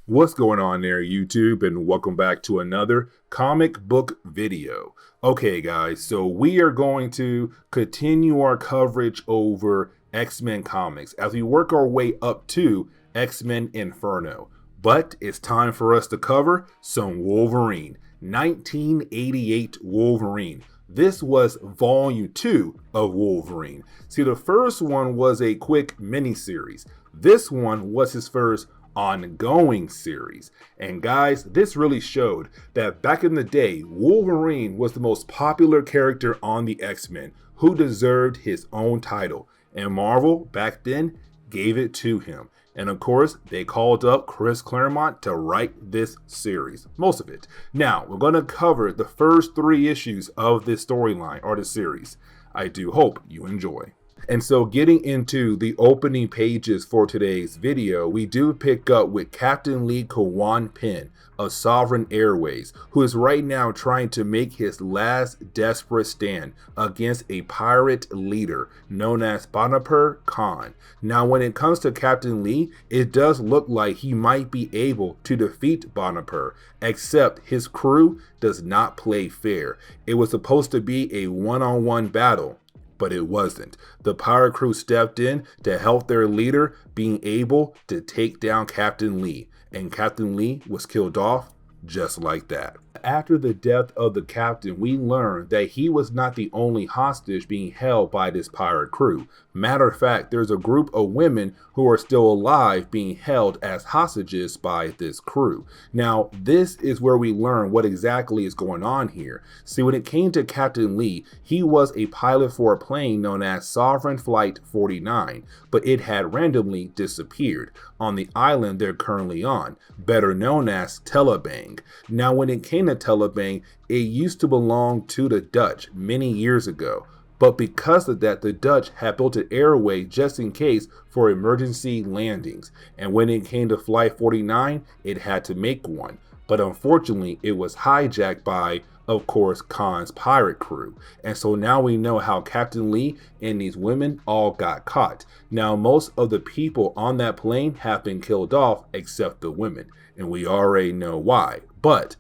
What's going on there, YouTube, and welcome back to another comic book video. Okay, guys, so we are going to continue our coverage over X-Men comics as we work our way up to X-Men Inferno. But it's time for us to cover some Wolverine, 1988 Wolverine. This was volume 2 of Wolverine. See, the first one was a quick miniseries. This one was his first ongoing series. And guys, this really showed that back in the day, Wolverine was the most popular character on the X-Men who deserved his own title. And Marvel, back then, gave it to him. And of course, they called up Chris Claremont to write this series, most of it. Now, we're going to cover the first 3 issues of this storyline or the series. I do hope you enjoy. And so getting into the opening pages for today's video, we do pick up with Captain Lee Kawan Penn of Sovereign Airways, who is right now trying to make his last desperate stand against a pirate leader known as Bonaparte Khan. Now, when it comes to Captain Lee, it does look like he might be able to defeat Bonaparte, except his crew does not play fair. It was supposed to be a one-on-one battle, but it wasn't. The pirate crew stepped in to help their leader being able to take down Captain Lee, and Captain Lee was killed off just like that. After the death of the captain, we learned that he was not the only hostage being held by this pirate crew. Matter of fact, there's a group of women who are still alive being held as hostages by this crew. Now, this is where we learn what exactly is going on here. See, when it came to Captain Lee, he was a pilot for a plane known as Sovereign Flight 49, but it had randomly disappeared on the island they're currently on, better known as Telebang. Now, when it came to Telebang, it used to belong to the Dutch many years ago. But because of that, the Dutch had built an airway just in case for emergency landings. And when it came to Flight 49, it had to make one. But unfortunately, it was hijacked by, of course, Khan's pirate crew. And so now we know how Captain Lee and these women all got caught. Now, most of the people on that plane have been killed off except the women. And we already know why. But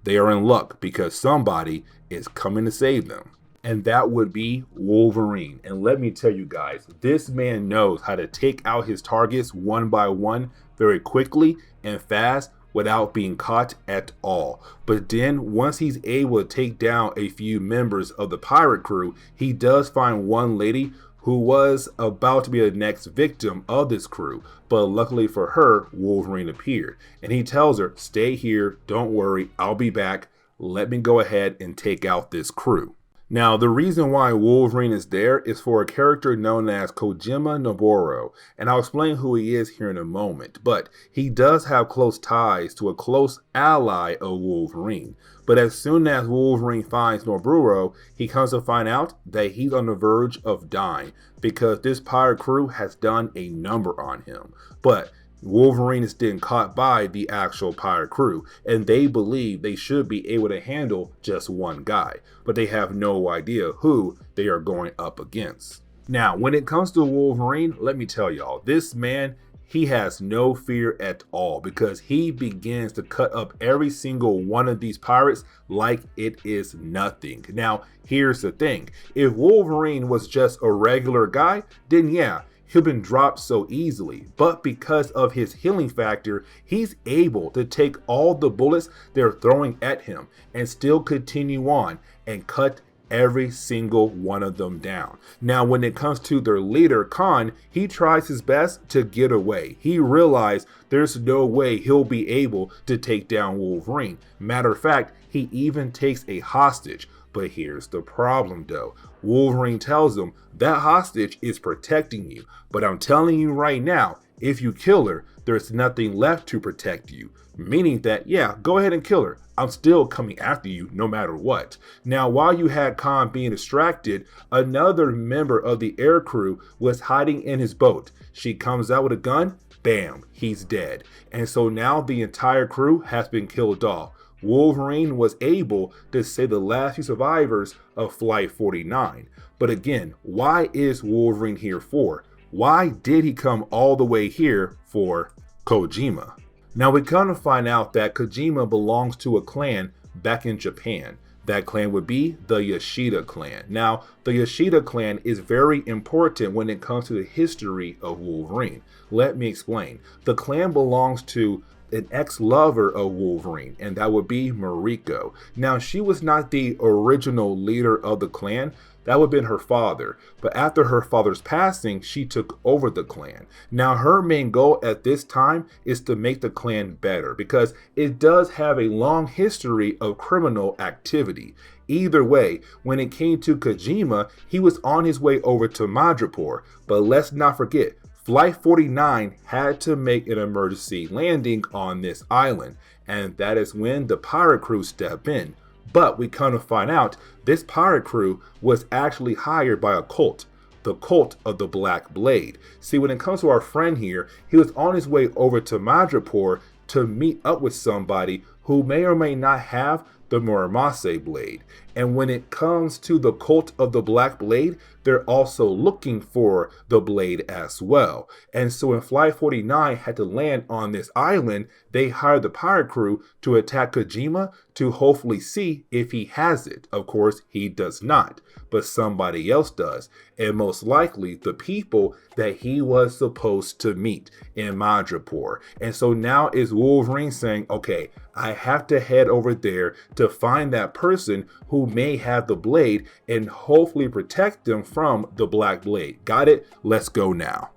they are in luck because somebody is coming to save them. And that would be Wolverine. And let me tell you guys, this man knows how to take out his targets one by one very quickly and fast without being caught at all. But then once he's able to take down a few members of the pirate crew, he does find one lady who was about to be the next victim of this crew. But luckily for her, Wolverine appeared. And he tells her, stay here, don't worry, I'll be back. Let me go ahead and take out this crew. Now, the reason why Wolverine is there is for a character known as Kojima Noboro, and I'll explain who he is here in a moment, but he does have close ties to a close ally of Wolverine. But as soon as Wolverine finds Noboro, he comes to find out that he's on the verge of dying because this pirate crew has done a number on him. But Wolverine is then caught by the actual pirate crew, and they believe they should be able to handle just one guy, but they have no idea who they are going up against. Now, when it comes to Wolverine, let me tell y'all, this man, he has no fear at all because he begins to cut up every single one of these pirates like it is nothing. Now, here's the thing. If Wolverine was just a regular guy, then yeah, he'll been dropped so easily, but because of his healing factor, he's able to take all the bullets they're throwing at him and still continue on and cut every single one of them down. Now, when it comes to their leader, Khan, he tries his best to get away. He realized there's no way he'll be able to take down Wolverine. Matter of fact, he even takes a hostage. But here's the problem though. Wolverine tells him that hostage is protecting you, but I'm telling you right now, if you kill her, there's nothing left to protect you. Meaning that, yeah, go ahead and kill her. I'm still coming after you no matter what. Now, while you had Khan being distracted, another member of the air crew was hiding in his boat. She comes out with a gun, bam, he's dead. And so now the entire crew has been killed off. Wolverine was able to save the last few survivors of Flight 49. But again, why is Wolverine here for? Why did he come all the way here for Kojima? Now we come to find out that Kojima belongs to a clan back in Japan. That clan would be the Yoshida clan. Now, the Yoshida clan is very important when it comes to the history of Wolverine. Let me explain. The clan belongs to an ex-lover of Wolverine, and that would be Mariko. Now, she was not the original leader of the clan. That would have been her father. But after her father's passing, she took over the clan. Now, her main goal at this time is to make the clan better because it does have a long history of criminal activity. Either way, when it came to Kojima, he was on his way over to Madripoor. But let's not forget, Flight 49 had to make an emergency landing on this island. And that is when the pirate crew stepped in. But we come to find out this pirate crew was actually hired by a cult, the cult of the Black Blade. See, when it comes to our friend here, he was on his way over to Madripoor to meet up with somebody who may or may not have the Muramasa blade. And when it comes to the cult of the Black Blade, they're also looking for the blade as well. And so when Flight 49 had to land on this island, they hired the pirate crew to attack Kojima to hopefully see if he has it. Of course, he does not, but somebody else does. And most likely the people that he was supposed to meet in Madripoor. And so now is Wolverine saying, okay, I have to head over there to find that person who may have the blade and hopefully protect them from the Black Blade. Got it? Let's go now.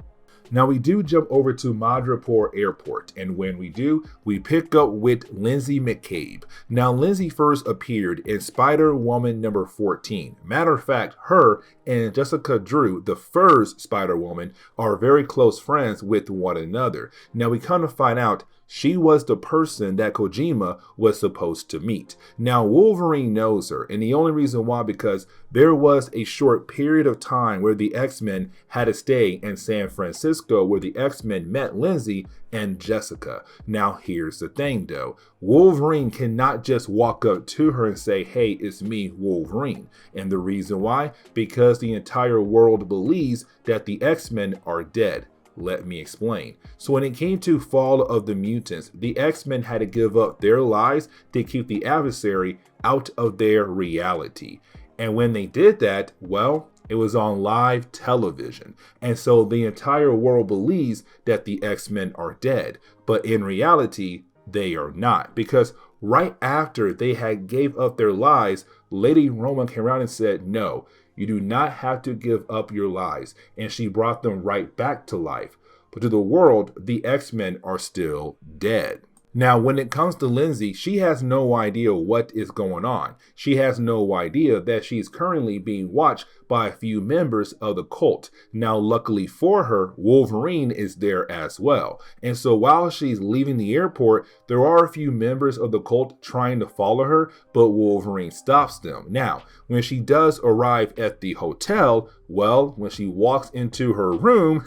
Now we do jump over to Madripoor Airport, and when we do, we pick up with Lindsay McCabe. Now Lindsay first appeared in Spider-Woman number 14. Matter of fact, her and Jessica Drew, the first Spider-Woman, are very close friends with one another. Now we come to find out she was the person that Kojima was supposed to meet. Now Wolverine knows her, and the only reason why, because there was a short period of time where the X-Men had to stay in San Francisco where the X-Men met Lindsay and Jessica. Now here's the thing though, Wolverine cannot just walk up to her and say, hey, it's me, Wolverine. And the reason why? Because the entire world believes that the X-Men are dead. Let me explain. So when it came to Fall of the Mutants, the X-Men had to give up their lives to keep the adversary out of their reality. And when they did that, well, it was on live television. And so the entire world believes that the X-Men are dead. But in reality, they are not. Because right after they had gave up their lives, Lady Roma came around and said, no, you do not have to give up your lives. And she brought them right back to life. But to the world, the X-Men are still dead. Now, when it comes to Lindsay, she has no idea what is going on. She has no idea that she's currently being watched by a few members of the cult. Now, luckily for her, Wolverine is there as well. And so while she's leaving the airport, there are a few members of the cult trying to follow her, but Wolverine stops them. Now, when she does arrive at the hotel, well, when she walks into her room,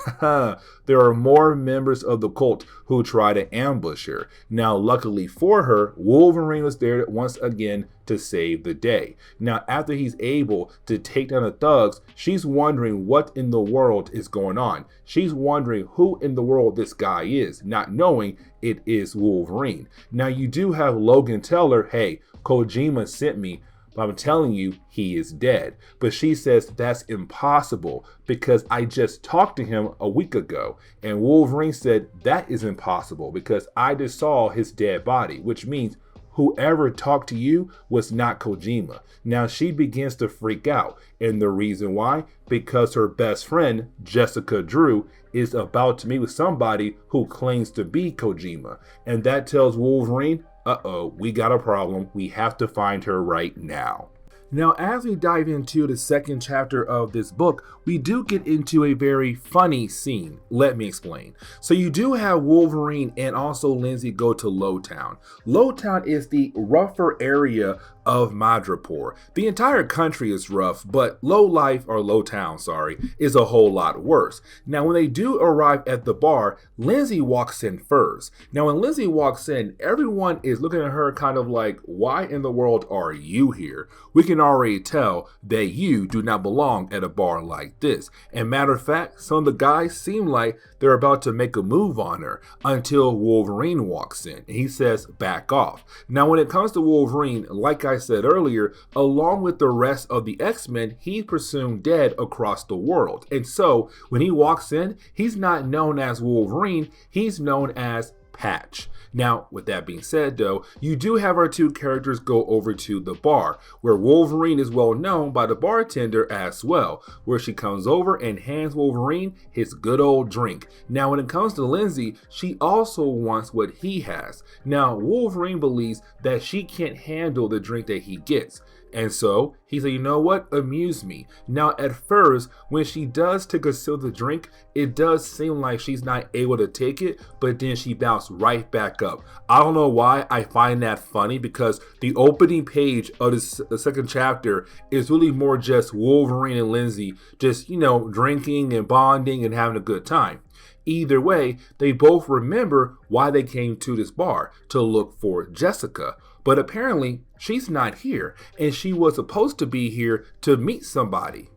there are more members of the cult who try to ambush her. Now, luckily for her, Wolverine was there once again to save the day. Now, after he's able to take down the thugs, she's wondering what in the world is going on. She's wondering who in the world this guy is, not knowing it is Wolverine. Now, you do have Logan tell her, hey, Kojima sent me, but I'm telling you, he is dead. But she says that's impossible because I just talked to him a week ago. And Wolverine said that is impossible because I just saw his dead body, which means whoever talked to you was not Kojima. Now she begins to freak out. And the reason why? Because her best friend, Jessica Drew, is about to meet with somebody who claims to be Kojima. And that tells Wolverine, uh-oh, we got a problem. We have to find her right now. Now, as we dive into the second chapter of this book, we do get into a very funny scene. Let me explain. So you do have Wolverine and also Lindsay go to Lowtown. Lowtown is the rougher area of Madripoor. The entire country is rough, but Lowtown, is a whole lot worse. Now, when they do arrive at the bar, Lindsay walks in first. Now, when Lindsay walks in, everyone is looking at her kind of like, why in the world are you here? We can already tell that you do not belong at a bar like this. And matter of fact, some of the guys seem like they're about to make a move on her until Wolverine walks in and he says, back off. Now, when it comes to Wolverine, like I said earlier, along with the rest of the X-Men, he's presumed dead across the world. And so when he walks in, he's not known as Wolverine, he's known as Patch. Now, with that being said though, you do have our two characters go over to the bar, where Wolverine is well known by the bartender as well, where she comes over and hands Wolverine his good old drink. Now, when it comes to Lindsay, she also wants what he has. Now, Wolverine believes that she can't handle the drink that he gets. And so he said, you know what, amuse me. Now at first, when she does take a sip of the drink, it does seem like she's not able to take it, but then she bounced right back up. I don't know why I find that funny, because the opening page of the second chapter is really more just Wolverine and Lindsay just, drinking and bonding and having a good time. Either way, they both remember why they came to this bar, to look for Jessica. But apparently, she's not here, and she was supposed to be here to meet somebody.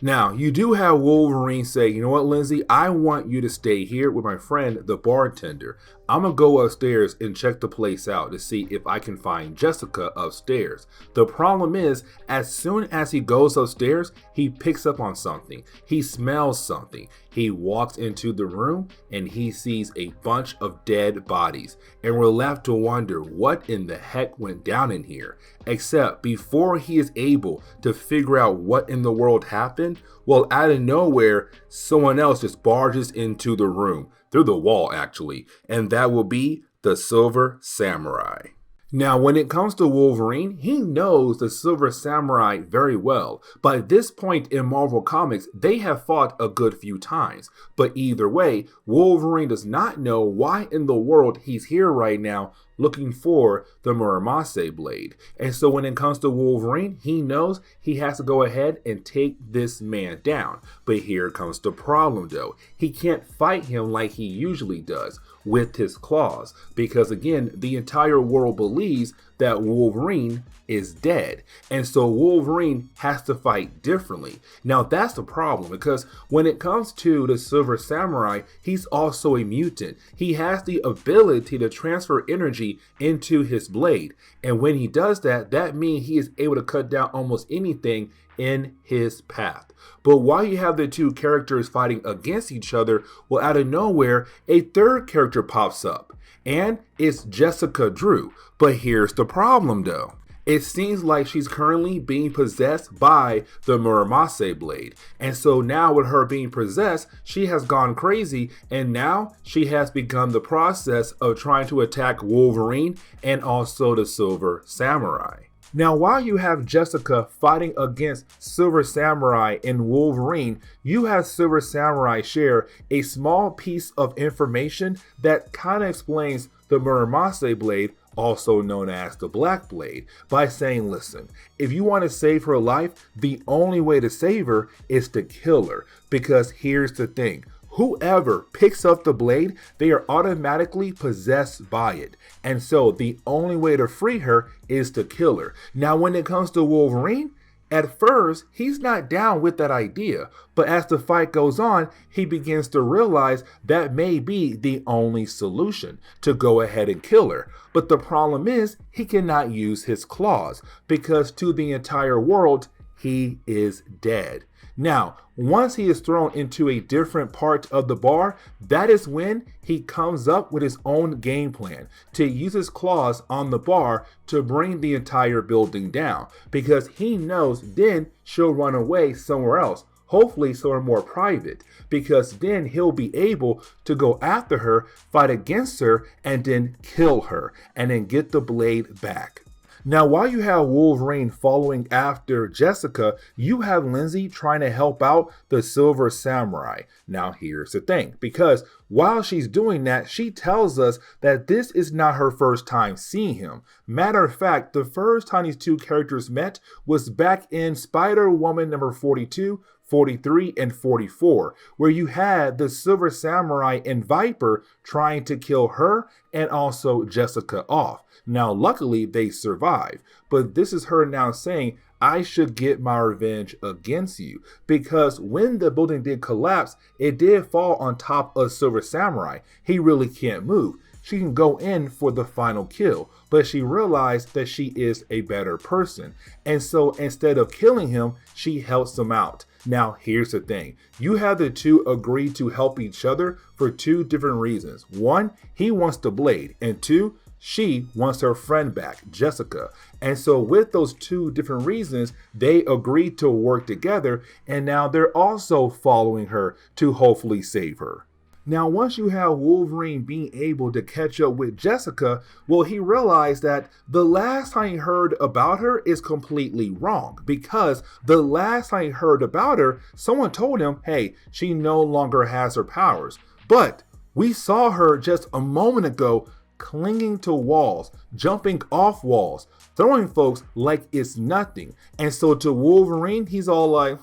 Now, you do have Wolverine say, you know what, Lindsay, I want you to stay here with my friend, the bartender. I'm going to go upstairs and check the place out to see if I can find Jessica upstairs. The problem is, as soon as he goes upstairs, he picks up on something. He smells something. He walks into the room and he sees a bunch of dead bodies. And we're left to wonder what in the heck went down in here. Except before he is able to figure out what in the world happened, well, out of nowhere, someone else just barges into the room, through the wall actually, and that will be the Silver Samurai. Now, when it comes to Wolverine, he knows the Silver Samurai very well. But at this point in Marvel Comics, they have fought a good few times. But either way, Wolverine does not know why in the world he's here right now looking for the Muramasa blade. And so when it comes to Wolverine, he knows he has to go ahead and take this man down. But here comes the problem though. He can't fight him like he usually does with his claws, because again, the entire world believes that Wolverine is dead. And so Wolverine has to fight differently. Now that's the problem, because when it comes to the Silver Samurai, he's also a mutant. He has the ability to transfer energy into his blade. And when he does that, that means he is able to cut down almost anything in his path. But while you have the two characters fighting against each other, well, out of nowhere, a third character pops up. And it's Jessica Drew. But here's the problem though. It seems like she's currently being possessed by the Muramasa blade. And so now with her being possessed, she has gone crazy, and now she has begun the process of trying to attack Wolverine and also the Silver Samurai. Now, while you have Jessica fighting against Silver Samurai and Wolverine, you have Silver Samurai share a small piece of information that kind of explains the Muramasa blade, also known as the Black Blade, by saying, listen, if you want to save her life, the only way to save her is to kill her. Because here's the thing. Whoever picks up the blade, they are automatically possessed by it. And so the only way to free her is to kill her. Now, when it comes to Wolverine, at first, he's not down with that idea. But as the fight goes on, he begins to realize that may be the only solution, to go ahead and kill her. But the problem is, he cannot use his claws, because to the entire world, he is dead. Now, once he is thrown into a different part of the bar, that is when he comes up with his own game plan to use his claws on the bar to bring the entire building down, because he knows then she'll run away somewhere else, hopefully somewhere more private, because then he'll be able to go after her, fight against her, and then kill her, and then get the blade back. Now, while you have Wolverine following after Jessica, you have Lindsay trying to help out the Silver Samurai. Now, here's the thing, because while she's doing that, she tells us that this is not her first time seeing him. Matter of fact, the first time these two characters met was back in Spider-Woman number 42 43, and 44, where you had the Silver Samurai and Viper trying to kill her and also Jessica off. Now, luckily, they survived, but this is her now saying, I should get my revenge against you, because when the building did collapse, it did fall on top of Silver Samurai. He really can't move. She can go in for the final kill, but she realized that she is a better person. And so instead of killing him, she helps him out. Now, here's the thing. You have the two agree to help each other for two different reasons. One, he wants the blade, and two, she wants her friend back, Jessica. And so with those two different reasons, they agreed to work together, and now they're also following her to hopefully save her. Now, once you have Wolverine being able to catch up with Jessica, well, he realized that the last time he heard about her is completely wrong, because the last time he heard about her, someone told him, hey, she no longer has her powers. But we saw her just a moment ago clinging to walls, jumping off walls, throwing folks like it's nothing. And so to Wolverine, he's all like,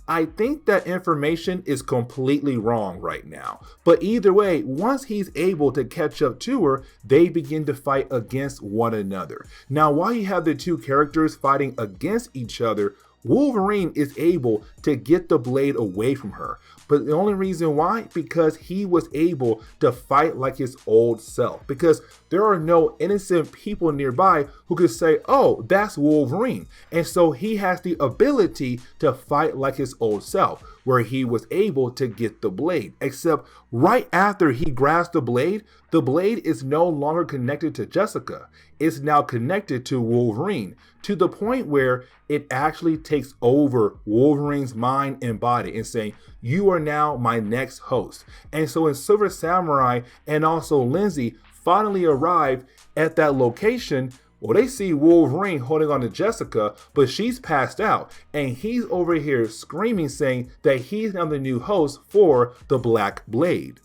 I think that information is completely wrong right now. But either way, once he's able to catch up to her, they begin to fight against one another. Now, while you have the two characters fighting against each other, Wolverine is able to get the blade away from her. But the only reason why, because he was able to fight like his old self. Because there are no innocent people nearby who could say, oh, that's Wolverine. And so he has the ability to fight like his old self, where he was able to get the blade. Except right after he grabs the blade is no longer connected to Jessica. It's now connected to Wolverine, to the point where it actually takes over Wolverine's mind and body and saying, you are now my next host. And so when Silver Samurai and also Lindsay finally arrive at that location, well, they see Wolverine holding on to Jessica, but she's passed out. And he's over here screaming, saying that he's now the new host for the Black Blade.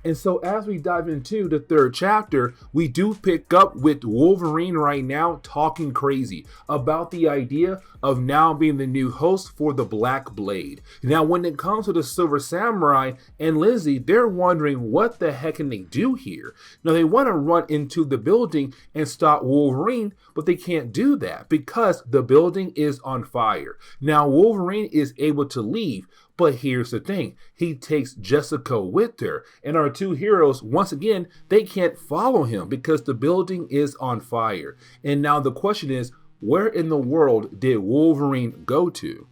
And so as we dive into the third chapter, we do pick up with Wolverine right now talking crazy about the idea of now being the new host for the Black Blade. Now, when it comes to the Silver Samurai and Lindsay, they're wondering what the heck can they do here? Now, they want to run into the building and stop Wolverine, but they can't do that because the building is on fire. Now, Wolverine is able to leave, but here's the thing, he takes Jessica with her, and our two heroes, once again, they can't follow him because the building is on fire. And now the question is, where in the world did Wolverine go to?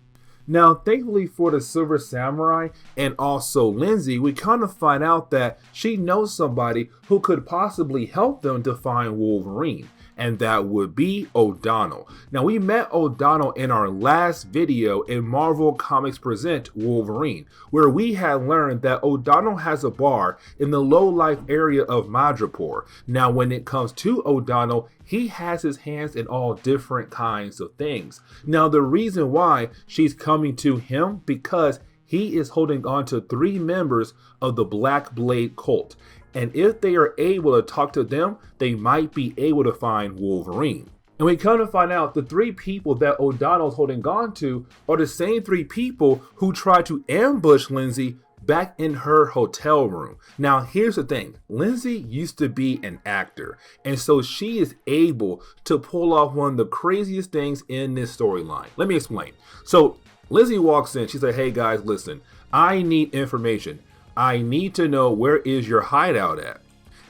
Now, thankfully for the Silver Samurai and also Lindsay, we kind of find out that she knows somebody who could possibly help them to find Wolverine. And that would be O'Donnell. Now, we met O'Donnell in our last video in Marvel Comics Present Wolverine, where we had learned that O'Donnell has a bar in the low-life area of Madripoor. Now, when it comes to O'Donnell, he has his hands in all different kinds of things. Now, the reason why she's coming to him, because he is holding on to 3 members of the Black Blade cult. And if they are able to talk to them, they might be able to find Wolverine. And we come to find out the 3 people that O'Donnell's holding on to are the same 3 people who tried to ambush Lindsay back in her hotel room. Now, here's the thing. Lindsay used to be an actor, and so she is able to pull off one of the craziest things in this storyline. Let me explain. So Lindsay walks in. She said, hey guys, listen, I need information. I need to know, where is your hideout at?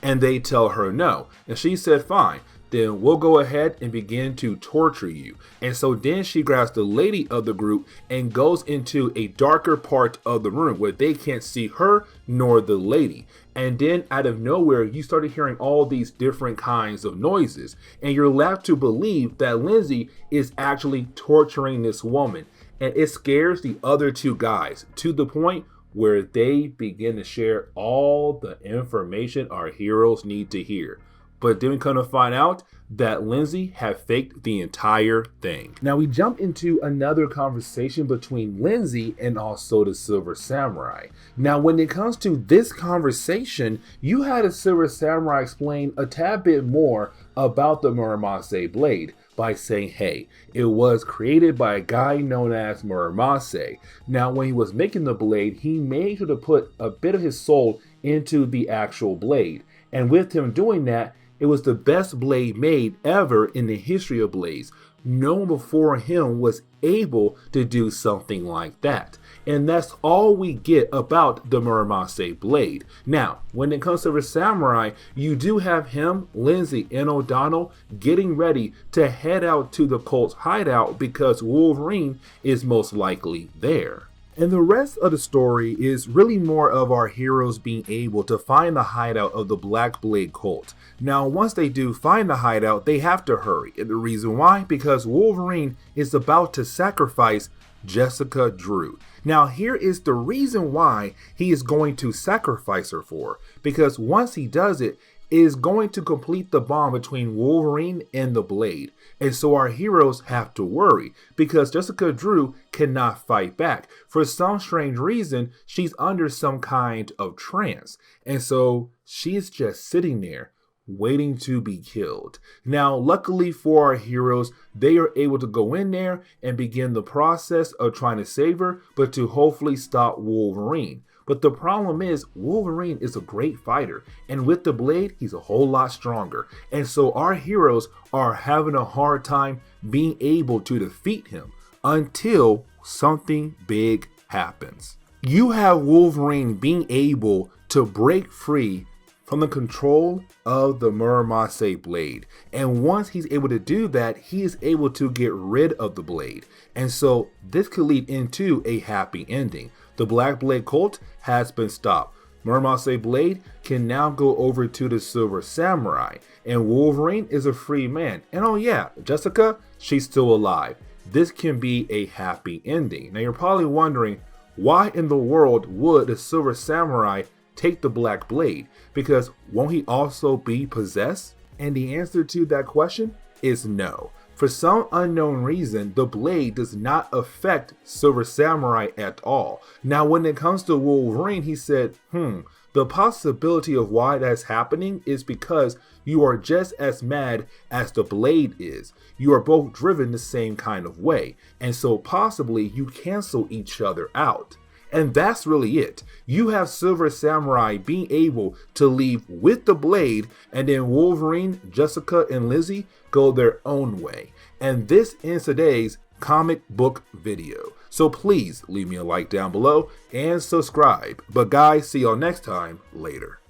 And they tell her no. And she said, fine, then we'll go ahead and begin to torture you. And so then she grabs the lady of the group and goes into a darker part of the room where they can't see her nor the lady. And then out of nowhere, you started hearing all these different kinds of noises. And you're left to believe that Lindsay is actually torturing this woman. And it scares the other 2 guys to the point where they begin to share all the information our heroes need to hear. But then we come to find out that Lindsay had faked the entire thing. Now we jump into another conversation between Lindsay and also the Silver Samurai. Now when it comes to this conversation, you had a Silver Samurai explain a tad bit more about the Muramasa blade. by saying, hey, it was created by a guy known as Muramasa. Now, when he was making the blade, he made sure to put a bit of his soul into the actual blade. And with him doing that, it was the best blade made ever in the history of blades. No one before him was able to do something like that. And that's all we get about the Muramasa blade. Now, when it comes to the samurai, you do have him, Lindsay, and O'Donnell getting ready to head out to the cult's hideout because Wolverine is most likely there. And the rest of the story is really more of our heroes being able to find the hideout of the Black Blade cult. Now, once they do find the hideout, they have to hurry. And the reason why? Because Wolverine is about to sacrifice Jessica Drew. Now, here is the reason why he is going to sacrifice her for. Because once he does it, is going to complete the bond between Wolverine and the Blade. And so our heroes have to worry because Jessica Drew cannot fight back. For some strange reason, she's under some kind of trance. And so she's just sitting there waiting to be killed. Now, luckily for our heroes, they are able to go in there and begin the process of trying to save her, but to hopefully stop Wolverine. But the problem is, Wolverine is a great fighter, and with the blade, he's a whole lot stronger. And so our heroes are having a hard time being able to defeat him until something big happens. You have Wolverine being able to break free from the control of the Muramasa blade. And once he's able to do that, he is able to get rid of the blade. And so this could lead into a happy ending. The Black Blade cult has been stopped. Muramasa blade can now go over to the Silver Samurai. And Wolverine is a free man. And oh yeah, Jessica, she's still alive. This can be a happy ending. Now you're probably wondering, why in the world would the Silver Samurai take the Black Blade? Because won't he also be possessed? And the answer to that question is no. For some unknown reason, the blade does not affect Silver Samurai at all. Now, when it comes to Wolverine, he said, the possibility of why that's happening is because you are just as mad as the blade is. You are both driven the same kind of way. And so possibly you cancel each other out. And that's really it. You have Silver Samurai being able to leave with the blade, and then Wolverine, Jessica, and Lizzie go their own way. And this ends today's comic book video. So please leave me a like down below and subscribe. But guys, see y'all next time. Later.